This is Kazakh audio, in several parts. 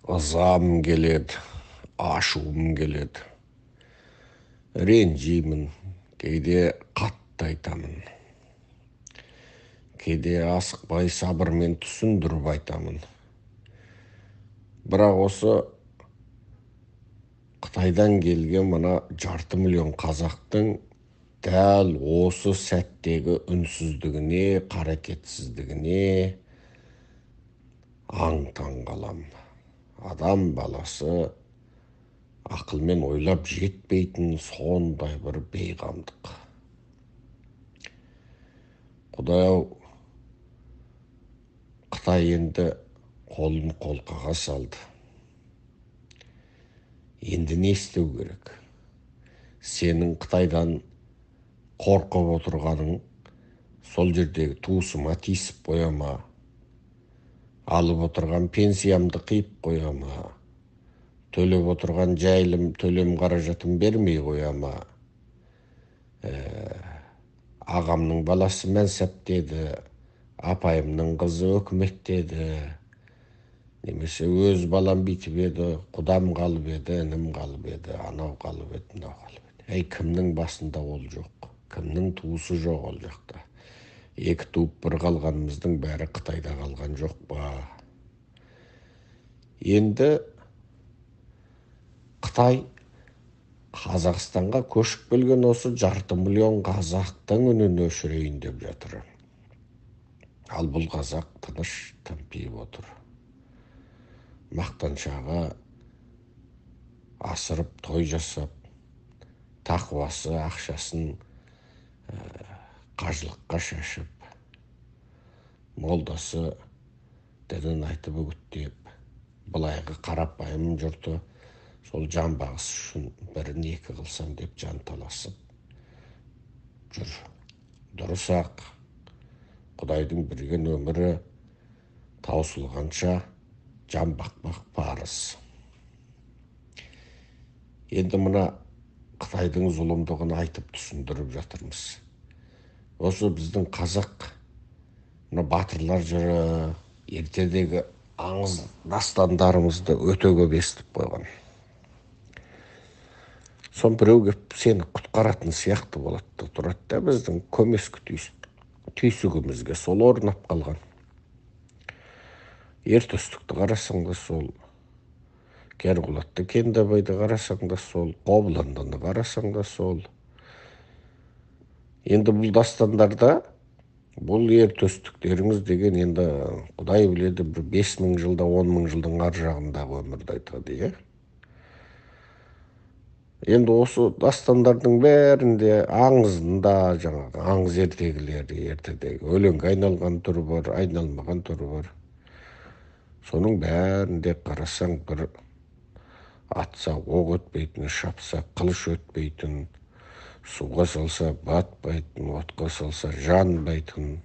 ызам келеді, ашуым келеді. Ренжимін, кейде қатты айтамын. Кейде асықпай сабырмен түсіндіріп айтамын. Бірақ осы Қытайдан келген мына 500 000 қазақтың дәл осы сәттегі үнсіздігіне, қарекетсіздігіне аң-таң қалам. Адам баласы ақылмен ойлап жетпейтін сондай бір бейғамдық. Құдай-ау, Қытай енді қолын қолқаға салды. Енді не істеу керек? Сенің Қытайдан қорқып отырғаның сол жердегі туысыма тиісіп қоя ма? Алып отырған пенсиямды қиып қоя ма? Төлеп отырған жайлым, төлем қаражатым бермей қоя ма? Ағамның баласы мәнсаптеді, апайымның қызы өкіметтеді, немесе өз балам бүйтіп еді, құдам қалып еді, інім қалып еді, анау қалып еді, мынау қалып еді. Кімнің басында ол жоқ, кімнің туысы жоқ ол жақта. Екі туып бір қалғанымыздың бәрі Қытайда қалған жоқ па? Енді Қытай Қазақстанға көшіп келген осы 500 000 қазақтың үнін өшірейін деп жатыр. Ал бұл қазақ тыныш тымпиып отыр. Мақтаншаға асырып той жасап, тақуасы ақшасын қажылыққа шашып, молдасы дінін айтып үгіттеп, былайғы қарапайым жұрты сол жан бағыс үшін бірін екі қылсам деп жан таласып жүр. Дұрыс-ақ, Құдайдың берген өмірі таусылғанша жан бақпақ парыз. Енді мына Қытайдың зұлымдығын айтып түсіндіріп жатырмыз. Осы біздің қазақ мына батырлар жыры, ертедегі аңыз дастандарымызды өте көп естіп қойған. Сон біреу кеп сені құтқаратын сияқты болады да тұрады да біздің көмескі түйсігімізге сол орнап қалған. Ертөстікті қарасаң да сол, Керқұлатты, Кендебайды қарасаң да сол, Қобыландыны қарасаң да сол. Енді бұл дастандарда бұл ертөстіктеріңіз деген енді Құдай біледі бір 5000 жылда 10 000 жылдың ар жағындағы өмірді айтады, иә? Енді осы дастандардың бәрінде аңызында жаңағы аңыз ертегілері, ертедегі өлеңге айналған түрі бар, айналмаған түрі бар. Соның бәрінде қарасаң бір атса оқ өтпейтін, шапса қылыш өтпейтін, суға салса батпайтын, отқа салса жанбайтын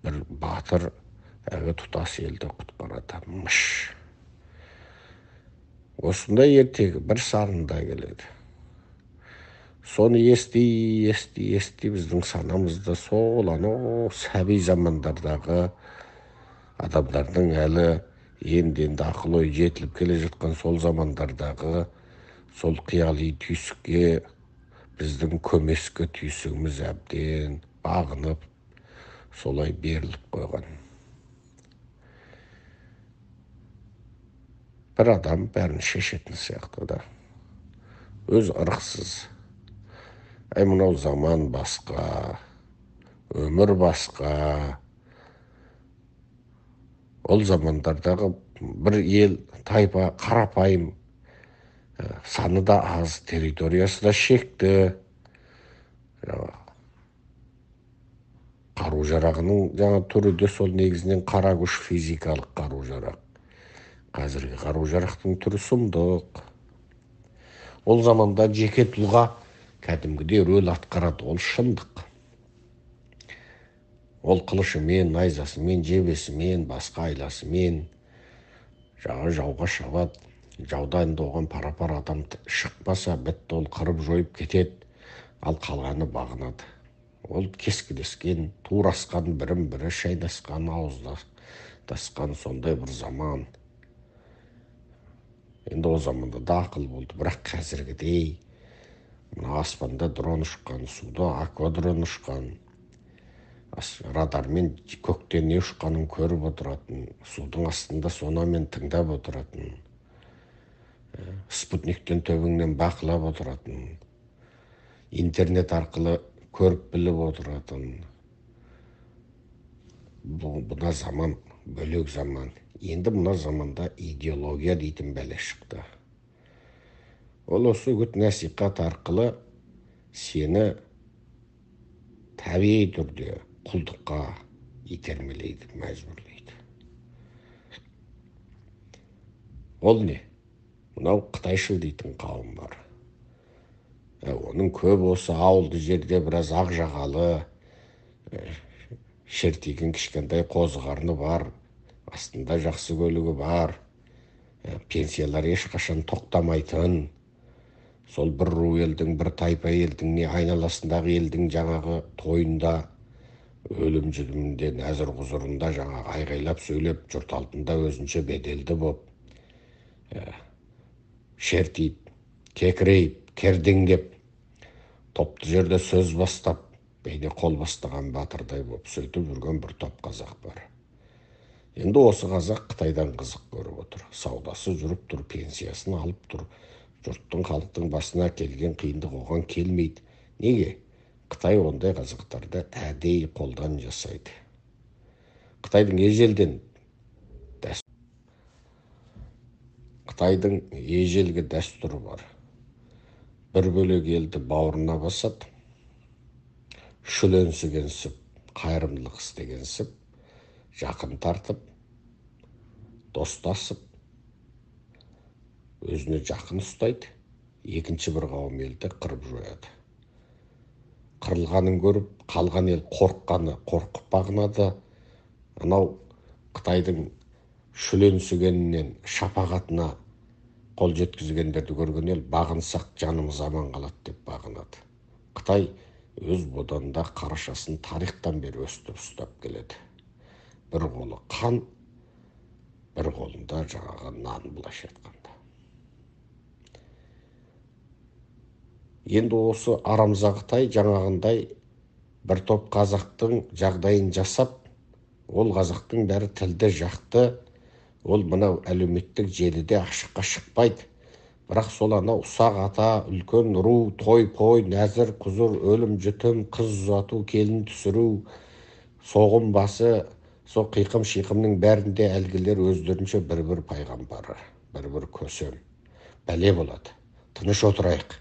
бір батыр әлгі тұтас елді құтқарады. Мыш. Осындай ертегі бір сарында келеді. Соны ести біздің санамызда сол анау сәби замандардағы адамдардың әлі енді ақыл-ой жетіліп келе жатқан сол замандардағы сол қияли түйсікке біздің көмескі түйсігіміз әбден бағынып, солай беріліп қойған. Бір адам бәрін шешетін сияқты да. Өз ырықсыз. Мынау заман басқа, өмір басқа. Ол замандардағы бір ел, тайпа, қарапайым, саны да аз, территориясы да шекті. Қару жарағының жаңа түрі де сол негізінен қара күш, физикалық қару жарақ. Қазіргі қару жарақтың түрі сұмдық. Ол заманда жеке тұлға кәдімгідей рөл атқарады, ол шындық. Ол қылышымен, найзасымен, жебесімен, басқа айласымен жаңа жауға шабады. Жауда енді оған пара-пар адам шықпаса, бітті, ол қырып жойып кетеді, ал қалғаны бағынады. Ол кескілескен, турасқан, бірін-бірі шайдасқан, ауыздасқан сондай бір заман. Енді о заманда да ақыл болды, бірақ қазіргідей мына аспанда дрон ұшқан, суда аквадрон ұшқан, радармен көктен не ұшқанын көріп отыратын, судың астында сонамен тыңдап отыратын, спутниктен төбіңнен бақылап отыратын, интернет арқылы көріп біліп отыратын. Бұна заман бөлек заман. Енді мына заманда идеология дейтін бәле шықты. Ол осы үгіт насихат арқылы сені табиғи түрде құлдыққа итермелейді, мәжбүрлейді. Ол не? Мынау қытайшыл дейтін қауым бар. Оның көп осы ауылды жерде біраз ақ жағалы, шертиген кішкентай қозы қарны бар, астында жақсы көлігі бар, пенсиялар ешқашан тоқтамайтын, сол бір ру елдің, бір тайпа елдің, не айналасындағы елдің жаңағы тойында, өлім жүдімінде, нәзір құзырында жаңағы айғайлап сөйлеп, жұрт алдында өзінше беделді боп, шертиіп, кекірейіп, кердеңдеп, топты жерде сөз бастап, бейне қол бастаған батырдай боп сөйтіп жүрген бір топ қазақ бар. Енді осы қазақ Қытайдан қызық көріп отыр. Саудасы жүріп тұр, пенсиясын алып тұр. Жұрттың, халықтың басына келген қиындық оған келмейді. Неге? Қытай ондай қазақтарды әдейі қолдан жасайды. Қытайдың ежелгі дәстүрі бар. Бір бөлек елді бауырына басады, шүленсігенсіп, қайырымдылық істегенсіп, жақын тартып, достасып, өзіне жақын ұстайды, екінші бір қауым елді қырып жояды. Қырылғанын көріп, қалған ел қорқып бағынады. Анау Қытайдың шүленсігенінен шапағатына қол жеткізгендерді көрген ел бағынсақ жанымыз аман қалады деп бағынады. Қытай өз боданда қарашасын тарихтан бері өстіп ұстап келеді. Бір қолы қан, бір қолында жаңағы нан, былайша айтқанда. Енді осы арамза Қытай жаңағындай бір топ қазақтың жағдайын жасап, ол қазақтың бәрі тілді жақты, ол мынау әлеуметтік желіде ашыққа шықпайды. Бірақ сол анау ұсақ ата, үлкен ру, той-пой, нәзір, құзыр, өлім жітім, қыз ұзату, келін түсіру, соғым басы, со қиқым-шиқымның бәрінде әлгілер өздерінше бір-бір пайғамбары, бір-бір көсем. Бәле болады. Тыныш отырайық.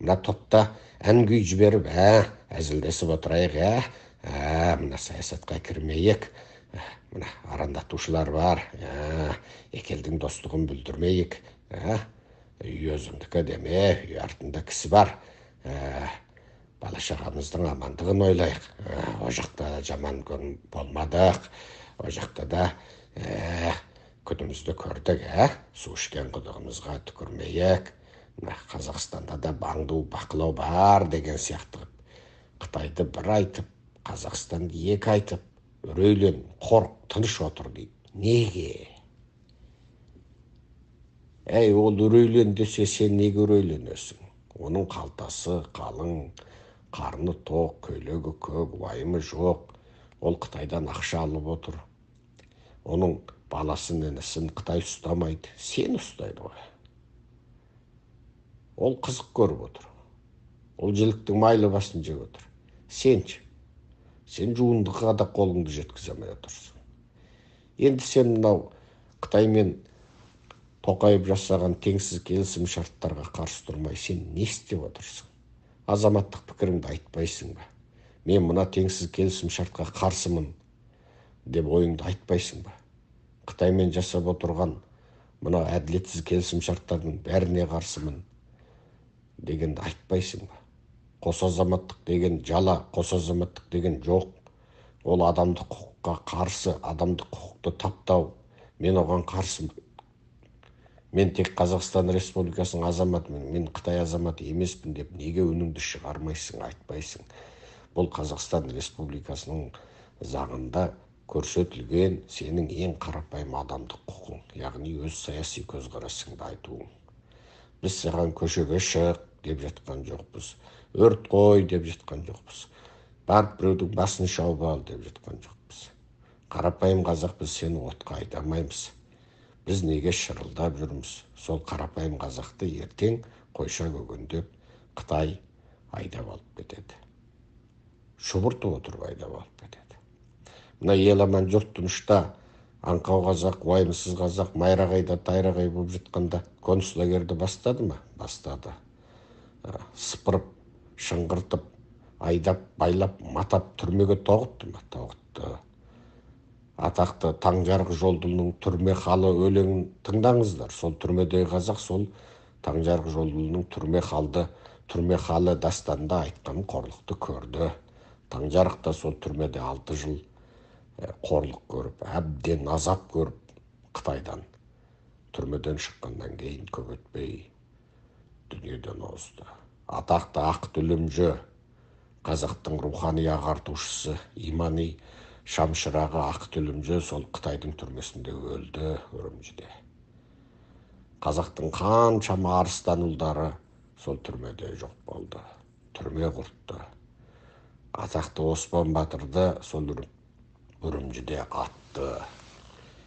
Мына топта ән күй жіберіп, әзілдесіп отырайық, мына саясатқа кірмейік. Мына арандатушылар бар, екелдің достығын бүлдірмейік. Үй өзіңдікі деме, үй артында кісі бар. Бала-шағамыздың амандығын ойлайық. О жақта жаман күн болмадық. О жақта да күнімізді көрдік, су ішкен құдығымызға түкірмейік. Қазақстанда да баңду бақылау бар деген сияқты. Қытайды бір айтып, Қазақстанды екі айтып, үрейлен, қорқ, тыныш отыр дейді. Неге? Ол үрейлен десе, сен неге үрейленесің? Оның қалтасы қалың, қарны тоқ, көйлегі көк, уайымы жоқ. Ол Қытайдан ақша алып отыр. Оның баласын, інісін Қытай ұстамайды, сен ұстайды ғой. Ол қызық көріп отыр. Ол жіліктің майлы басын жеп отыр. Сен жуындыға да қолыңды жеткізе алмай отырсың. Енді сен мынау Қытаймен Тоқаев жасаған теңсіз келісім шарттарға қарсы тұрмай, сен не істеп отырсың? Азаматтық пікіріңді айтпайсың ба? Мен мына теңсіз келісім шартқа қарсымын деп ойыңды айтпайсың ба? Қытаймен жасап отырған мына әділетсіз келісім шарттардың бәріне қарсымын дегенді айтпайсың ба? Қос азаматтық деген жала, қос азаматтық деген жоқ. Ол адамдық құқыққа қарсы, адамдық құқықты таптау. Мен оған қарсымын. Мен тек Қазақстан Республикасының азаматымын, мен Қытай азаматы емеспін деп неге үніңді шығармайсың, айтпайсың? Бұл Қазақстан Республикасының заңында көрсетілген сенің ең қарапайым адамдық құқың, яғни өз саяси көзқарасыңды айтуың. Біз саған көшеге шық деп жатқан жоқпыз, өрт қой деп жатқан жоқпыз, барып біреудің басын шауып ал деп жатқан жоқпыз. Қарапайым қазақ, біз сені отқа айдамаймыз. Біз неге шырылдап жүрміз? Сол қарапайым қазақты ертең қойша көгендеп Қытай айдап алып кетеді. Шұбыртып отырып айдап алып кетеді. Мына еламан жұрт тынышта, аңқау қазақ, уайымсыз қазақ, майрағайда тайрағай болып жатқанда концлагерді бастады ма? Бастады. Сыпырып, шыңғыртып, айдап, байлап, матап түрмеге тоғытты ма? Тоғытты. Атақты Таңжарық Жолдылының түрме халы өлеңін тыңдаңыздар. Сол түрмедегі қазақ сол Таңжарық Жолдылының түрме халы дастанында айтқан қорлықты көрді. Таңжарық та сол түрмеде 6 жыл қорлық көріп, әбден азап көріп, Қытайдан түрмеден шыққаннан кейін көп өтпей дүниеден озды. Атақты Ақ Дүлемжі, қазақтың рухани ағартушысы, имани шамшырағы Ақ Дүлемжі сол Қытайдың түрмесінде өлді, Үрімжіде. Қазақтың қаншама арыстан ұлдары сол түрмеде жоқ болды, түрме құртты. Атақты Оспан Батырды сол Үрімжіде атты.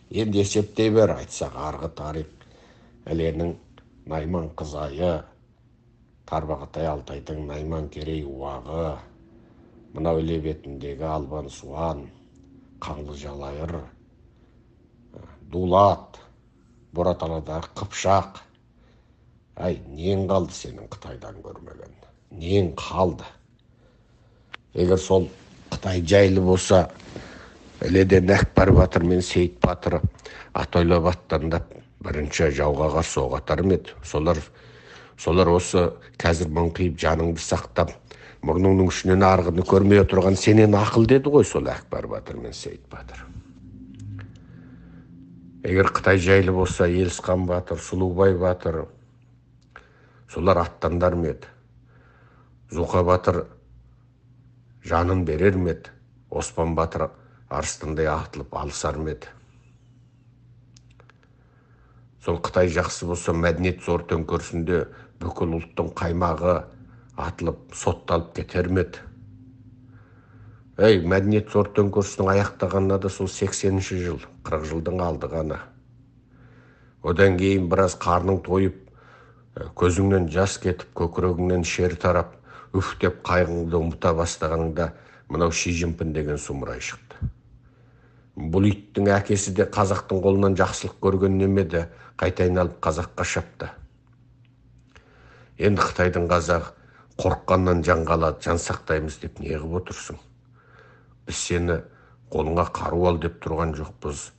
Енді есептей бер, айтсақ арғы тарих, іленің Найман қызайы, Тарбағатай Алтайдың Найман Керей уағы, мынау іле бетіндегі Албан Суан, Қаңлы Жалайыр, Дулат, Бораталадағы Қыпшақ. Ай, нең қалды сенің Қытайдан көрмеген? Нең қалды? Егер сол Қытай жайлы болса, іледен Әкбар Батыр мен Сейіт Батыр атойлап аттандап бірінші жауға қарсы оқ атар ма еді? Солар осы қазір мыңқиып жаныңды сақтап, мұрныңның ұшынан арғыны көрмей отырған сенен ақыл деді ғой сол Әкбар Батыр мен Сейіт Батыр. Егер Қытай жайлы болса, Елісқан Батыр, Сұлубай Батыр, солар аттандар ма еді? Зұқа Батыр жанын берер ме еді? Оспан Батыр арыстандай атылып алысар ма еді? Сол Қытай жақсы болса, мәдениет зор төңкерісінде бүкіл ұлттың қаймағы атылып, сотталып кетер ме еді? Мәдениет зор төңкерісінің аяқтағанына да сол 80-ші жыл, 40 жылдың алды ғана. Одан кейін біраз қарның тойып, көзіңнен жас кетіп, көкірегіңнен шер тарап, үфтеп қайғыңды ұмыта бастағаныңда мынау Ши Цзиньпин деген сұмырай шықты. Бұл иттің әкесі де қазақтың қолынан жақсылық көрген немеді, қайта айналып қазаққа шапты. Енді Қытайдың қазағы қорыққаннан жан қалады, жан сақтаймыз деп не қылып отырсың? Біз сені қолыңа қару ал деп тұрған жоқпыз.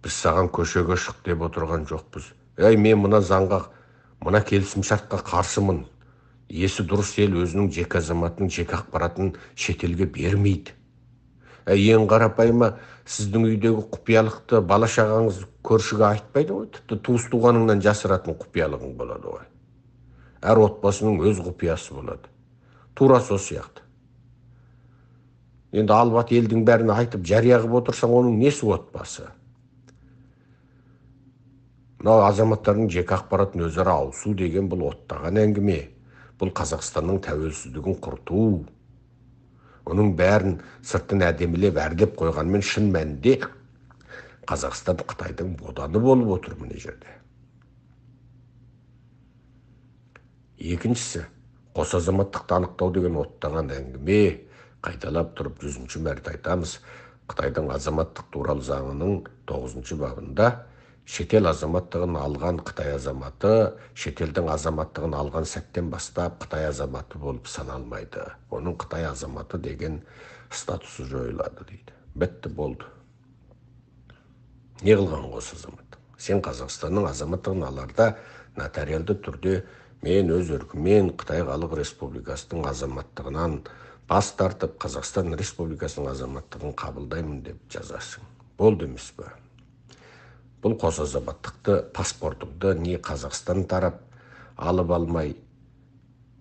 Біз саған көшеге шық деп отырған жоқпыз. Мен мына заңға, мына келісімшартқа қарсымын. Есі дұрыс ел өзінің жеке азаматының жеке ақпаратын шетелге бермейді. Ең қарапайымы, сіздің үйдегі құпиялықты бала шағаңыз көршіге айтпайды ғой. Тіпті туыс туғаныңнан жасыратын құпиялығың болады ғой. Әр отбасының өз құпиясы болады. Тура сол сияқты. Енді албат елдің бәрін айтып жария қылып отырсаң, оның несі отбасы? Мынау азаматтардың жеке ақпаратын өзара ауысу деген бұл оттаған әңгіме. Бұл Қазақстанның тәуелсіздігін құрту. Оның бәрін сыртын әдемілеп әрлеп қойғанмен шын мәнінде Қазақстан Қытайдың боданы болып отыр мына жерде. Екіншісі, қос азаматтықты анықтау деген оттаған әңгіме. Қайталап тұрып 100-ші мәрте айтамыз. Қытайдың азаматтық туралы заңының 9-ші бабында шетел азаматтығын алған Қытай азаматы, шетелдің азаматтығын алған сәттен бастап Қытай азаматы болып саналмайды. Оның Қытай азаматы деген статусы жойылады дейді. Бітті, болды. Не қылған қос азаматтық? Сен Қазақстанның азаматтығын аларда нотариалды түрде мен өз еркіммен Қытай Халық Республикасының азаматтығынан бас тартып, Қазақстан Республикасының азаматтығын қабылдаймын деп жазасың. Болды емес пе? Бұл қос азаматтықты, паспортыңды не Қазақстан тарап алып алмай,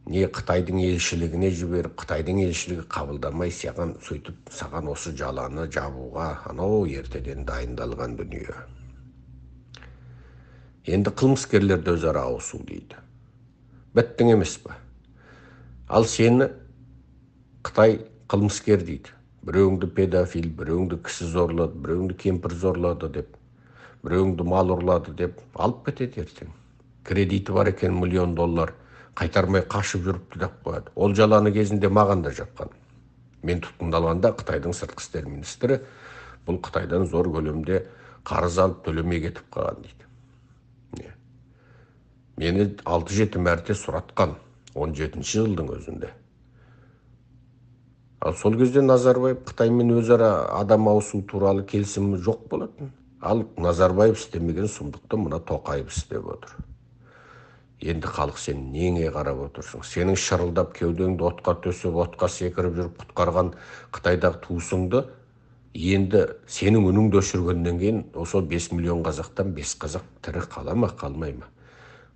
не Қытайдың елшілігіне жіберіп, Қытайдың елшілігі қабылдамай, сөйтіп саған осы жаланы жабуға анау ертеден дайындалған дүние. Енді қылмыскерлерді өзара ауысу дейді. Біттің емес па? Ал сені Қытай қылмыскер дейді. Біреуіңді педофил, біреуіңді кісі зорлады, біреуіңді кемпір зорлады деп, біреуіңді мал ұрлады деп алып кетеді ертең. Кредиті бар екен $1 миллион, қайтармай қашып жүріпті деп қояды. Ол жаланы кезінде маған да жапқан. Мен тұтқындалғанда Қытайдың сыртқы істер министрі бұл Қытайдан зор көлемде қарыз алып төлемей кетіп қалған дейді. Мені 6-7 мәрте сұратқан 17-ші жылдың өзінде. Ал сол кезде Назарбаев Қытаймен өзара адам ауысу туралы келісімі жоқ болатын. Ал Назарбаев істемеген сұмдықты мына Тоқаев істеп отыр. Енді халық сен неңе қарап отырсың? Сенің шырылдап кеудеңді отқа төсеп, отқа секіріп жүріп құтқарған Қытайдағы туысыңды енді сенің үніңді өшіргеннен кейін осы 5 миллион қазақтан 5 қазақ тірі қала ма, қалмай ма?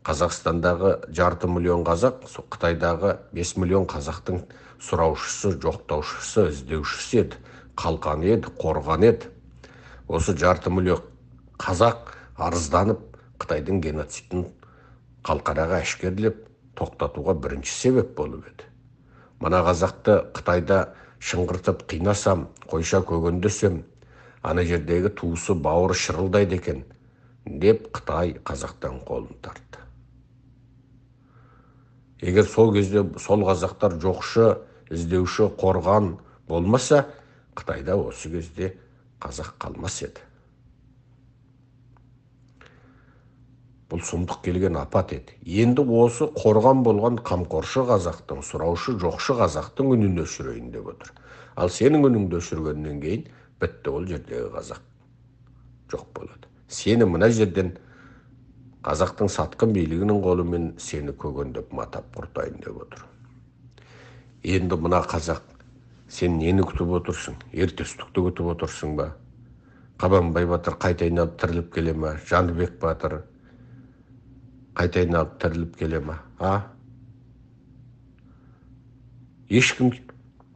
Қазақстандағы 500 миллион қазақ, Қытайдағы 5 миллион қазақтың сұраушысы, жоқтаушысы, іздеушісі еді, қалқан еді, қорған еді. Осы 500 миллион қазақ арызданып Қытайдың геноцидін халықараға әшкерлеп тоқтатуға бірінші себеп болып еді. Мына қазақты Қытайда шыңғыртып қинасам, қойша көгендесем, ана жердегі туысы бауыры шырылдайды екен деп Қытай қазақтан қолын тартты. Егер сол кезде сол қазақтар жоқшы, іздеуші, қорған болмаса, Қытайда осы кезде қазақ қалмас еді. Бұл сұмдық келген апат еді. Енді осы қорған болған қамқоршы қазақтың, сұраушы, жоқшы қазақтың үнін өшірейін деп отыр. Ал сенің үніңді өшіргеннен кейін бітті, ол жердегі қазақ жоқ болады. Сені мына жерден қазақтың сатқын билігінің қолымен сені көгендеп матап құртайын деп отыр. Енді мына қазақ, сен нені күтіп отырсың? Ертөстікті күтіп отырсың ба? Қабанбай батыр қайта айналып тіріліп келе ме? Жәнібек батыр қайта айналып тіріліп келе ме? Ешкім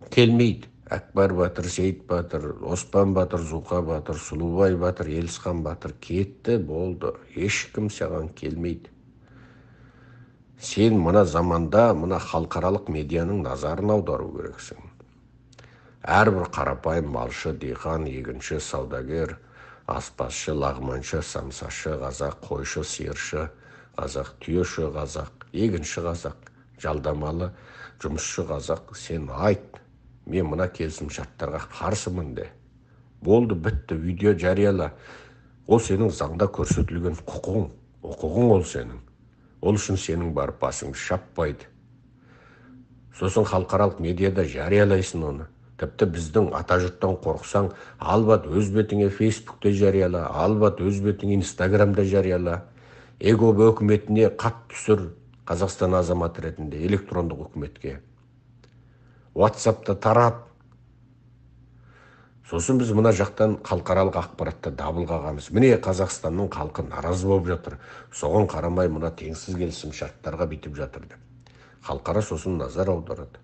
келмейді. Әкбар батыр, Сейіт батыр, Оспан батыр, Зұлқа батыр, Сұлубай батыр, Елісхан батыр кетті, болды. Ешкім саған келмейді. Сен мына заманда, мына халықаралық медианың назарын аудару керексің. Әрбір қарапайым малшы, диқан, егінші, саудагер, аспазшы, лағманшы, самсашы қазақ, қойшы, сиыршы қазақ, түйеші қазақ, егінші қазақ, жалдамалы жұмысшы қазақ, сен айт. Мен мына келісім шарттарға қарсымын де. Болды, бітті, видео жарияла. Ол сенің заңда көрсетілген құқығың ол сенің. Ол үшін сенің барып басыңды шаппайды. Сосын халықаралық медиада жариялайсың оны. Тіпті біздің атажұрттан қорқсаң, албат өз бетіңе Фейсбукте жарияла, албат өз бетіңе Инстаграмда жарияла. ЭГО өкіметіне қат түсір, Қазақстан азаматы ретінде электрондық үкіметке. WhatsApp'та тарат. Сосын біз мына жақтан халықаралық ақпаратта дабыл қағамыз. Міне Қазақстанның халқы наразы болып жатыр. Соған қарамай мына теңсіз келісім шарттарға битіп жатыр деп. Халықара сосын назар аударады.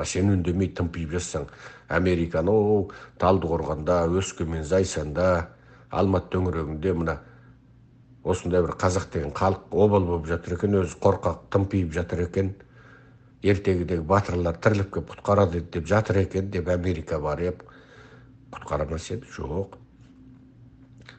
Сен үндемей тымпиып жатсаң, Американы Талдықорғанда, Өскемен, Зайсанда, Алматы төңірегінде мына осындай бір қазақ деген халық обал болып жатыр екен, өзі қорқақ тымпиып жатыр екен. Ертегідегі батырлар тіріліп кеп құтқарады деп жатыр екен деп Америка барып құтқарамас еді. Жоқ.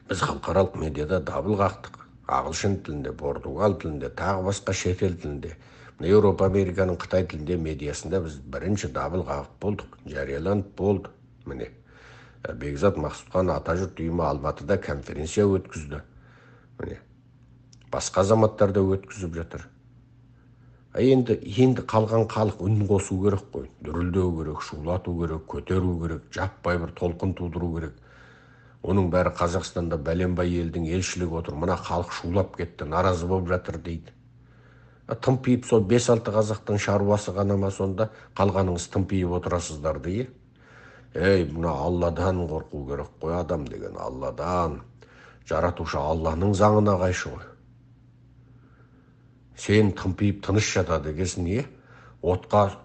Біз халықаралық медиада дабыл қақтық. Ағылшын тілінде, португал тілінде, тағы басқа шетел тілінде. Еуропа, Американың Қытай тілінде медиасында біз бірінші дабыл қағып болдық. Жарияланып болды. Міне. Бекзат Мақсұтхан Атажұрт ұйымы Алматыда конференция өткізді. Міне. Басқа азаматтар да өткізіп жатыр. Енді қалған халық үн қосу керек қой. Дүрілдеу керек, шулату керек, көтеру керек, жаппай бір толқын тудыру керек. Оның бәрі Қазақстанда бәленбай елдің елшілігі отыр. Мына халық шулап кетті, наразы болып жатыр дейді. Тымпиып сол 5-6 қазақтың шаруасы ғана ма сонда, қалғаныңыз тымпиып отырасыздар дейі. Мына Алладан қорқу керек қой, адам деген Алладан. Жаратушы Алланың заңына қайшы ғой. Сен тымпиып тыныш жатады екенсің, не? Отқа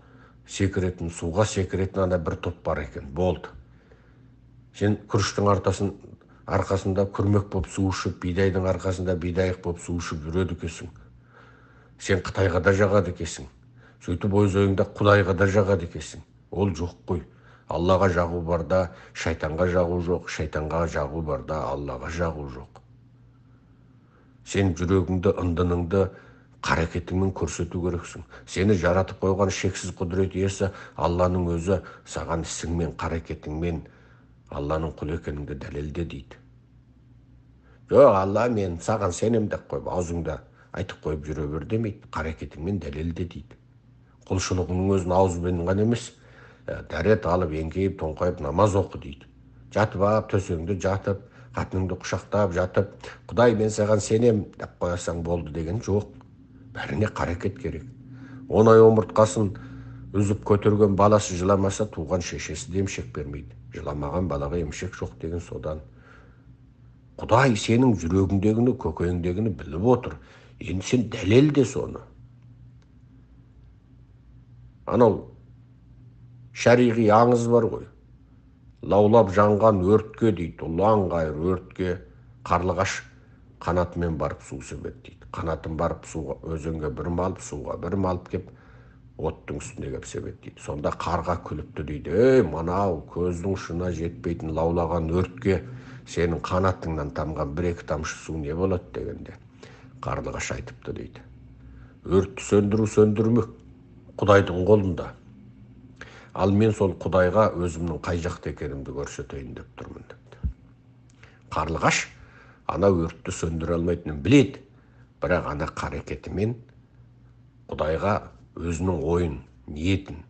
секіретін, суға секіретін ана бір топ бар екен, болды. Сен күріштің арқасында күрмек болып су ішіп, бидайдың арқасында бидайық болып су ішіп жүреді екенсің. Сен Қытайға да жағады екенсің. Сөйтіп өз ойыңда Құдайға да жағады екенсің. Ол жоқ қой. Аллаға жағу барда, шайтанға жағу жоқ, шайтанға жағу барда, Аллаға жағу жоқ. Сен жүрегіңді, ындыныңды қарекетіңмен көрсету керексің. Сені жаратып қойған шексіз құдірет иесі Алланың өзі саған ісіңмен, қарекетіңмен Алланың құл екеніңді дәлелде дейді. Жоқ, Алла мен саған сенем деп қойып, аузыңда айтып қойып жүре бер демейді, қарекетіңмен дәлелде дейді. Құлшылығының өзін ауызбен ғана емес, дәрет алып, еңкейіп, тоңқайып намаз оқы дейді. Жатып алып, төсегіңде жатып, қатыныңды құшақтап жатып, Құдай мен саған сенем деп қоясаң болды деген жоқ. Бәріне қарекет керек. 10 ай омыртқасын үзіп көтерген баласы жыламаса, туған шешесі де емшек бермейді. Жыламаған балаға емшек жоқ деген содан. Құдай сенің жүрегіңдегіні, көкейіңдегіні біліп отыр. Енді сен дәлелде соны. Анау шариғи аңыз бар ғой. Лаулап жанған өртке дейді, ұлан ғайыр өртке қарлығаш қанатымен барып су себеді дейді. Қанатын барып суға, өзенге бір малып, суға бір малып кеп, оттың үстіне кеп себеді дейді. Сонда қарға күліпті дейді. Ей, мынау көздің ұшына жетпейтін лаулаған өртке сенің қанатыңнан тамған бір-екі тамшы су не болады дегенде. Қарлығаш айтыпты дейді. Өртті сөндірмек Құдайдың қолында. Ал мен сол Құдайға өзімнің қай жақта екенімді көрсетейін деп тұрмын депті. Қарлығаш ана өртті сөндіре алмайтынын біледі, бірақ ана қарекетімен Құдайға өзінің ойын, ниетін,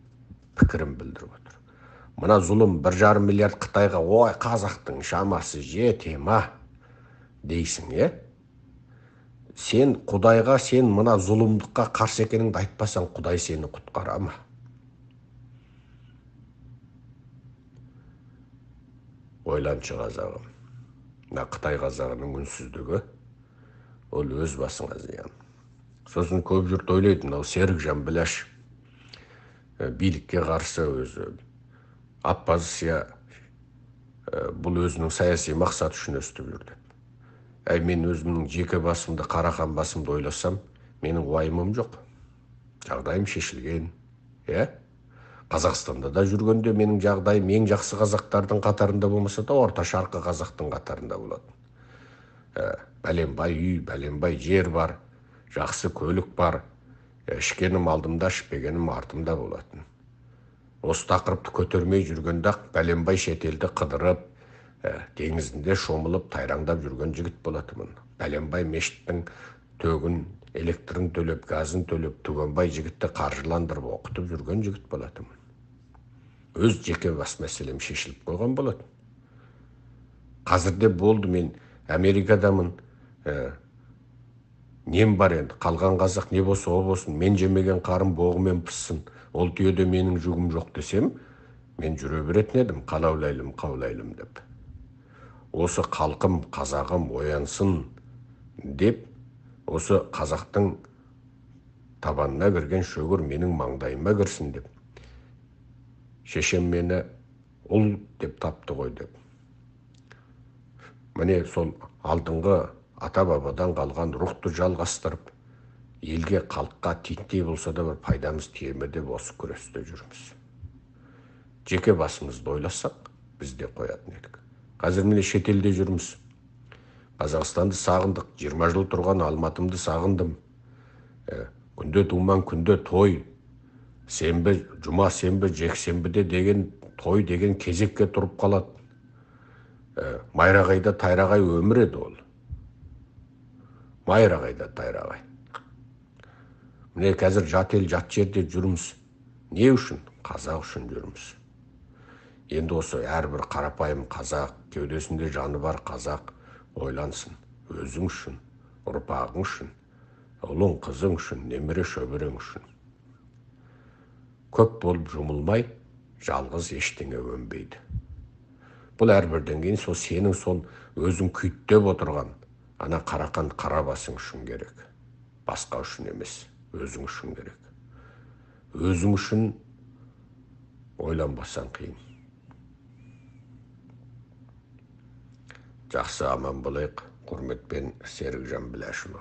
пікірін білдіріп отыр. Мына зұлым 1,5 миллиард Қытайға, ой, қазақтың шамасы жете ма дейсің, е? Сен Құдайға, сен мына зұлымдыққа қарсы екеніңді айтпасаң, Құдай сені құтқара ма? Ойланшы қазағым. Мына Қытай қазағының үнсіздігі, ол өз басыңа зиян. Сосын көп жұрт ойлайды, мынау Серікжан Біләш билікке қарсы өзі оппозиция, бұл өзінің саяси мақсат үшін өстіп жүрді. Мен өзімнің жеке басымды, қарақан басымды ойласам, менің уайымым жоқ. Жағдайым шешілген. Қазақстанда да жүргенде менің жағдайым ең жақсы қазақтардың қатарында болмаса да, орта шарқы қазақтың қатарында болады. Бәленбай үй, бәленбай жер бар, жақсы көлік бар, ішкенім алдымда, ішпегенім артымда болатын. Осы тақырыпты көтермей жүргенде-ақ бәленбай шетелді қыдырып, теңізінде шомылып, тайраңдап жүрген жігіт болатымын. Бәленбай мешіттің төгін, электрін төлеп, газын төлеп, түгенбай жігітті қаржыландырып оқытып жүрген жігіт болатымын. Өз жеке бас мәселем шешіліп қойған болатын. Қазірде болды, мен Америкадамын, нем бар енді, қалған қазақ не болса о болсын, мен жемеген қарым боғымен пыссын, ол түйеде менің жүгім жоқ десем, мен жүре беретін едім, қаулайлым деп. Осы халқым, қазағым оянсын деп, осы қазақтың табанына кірген шөгір менің маңдайыма кірсін деп. Шешем мені ұл деп тапты ғой деп. Міне сол алдыңғы ата-бабадан қалған рухты жалғастырып, елге, халыққа титтей болса да бір пайдамыз тие ме деп осы күресте жүрміз. Жеке басымызды ойласақ, біз де қоятын едік. Қазір міне шетелде жүрміз. Қазақстанды сағындық, 20 жыл тұрған Алматымды сағындым. Күнде думан, күнде той. Сенбі, жұма, сенбі, жексенбіде деген той деген кезекке тұрып қалады. Майрағайда тайрағай өмір еді ол. Майрағайда тайрағай. Міне қазір жат ел, жат жерде жүрміз. Не үшін? Қазақ үшін жүрміз. Енді осы әрбір қарапайым қазақ, кеудесінде жаны бар қазақ ойлансын. Өзің үшін, ұрпағың үшін, ұлың, қызың үшін, немере шөберең үшін. Көп болып жұмылмай, жалғыз ештеңе өнбейді. Бұл әрбірден кейін сол сенің сол өзің күйттеп отырған ана қарақан қара басың үшін керек. басқа үшін емес, өзің үшін керек. Өзің үшін ойланбасаң қиын. Жақсы, аман болайық. Құрметпен, Серікжан Біләшұлы.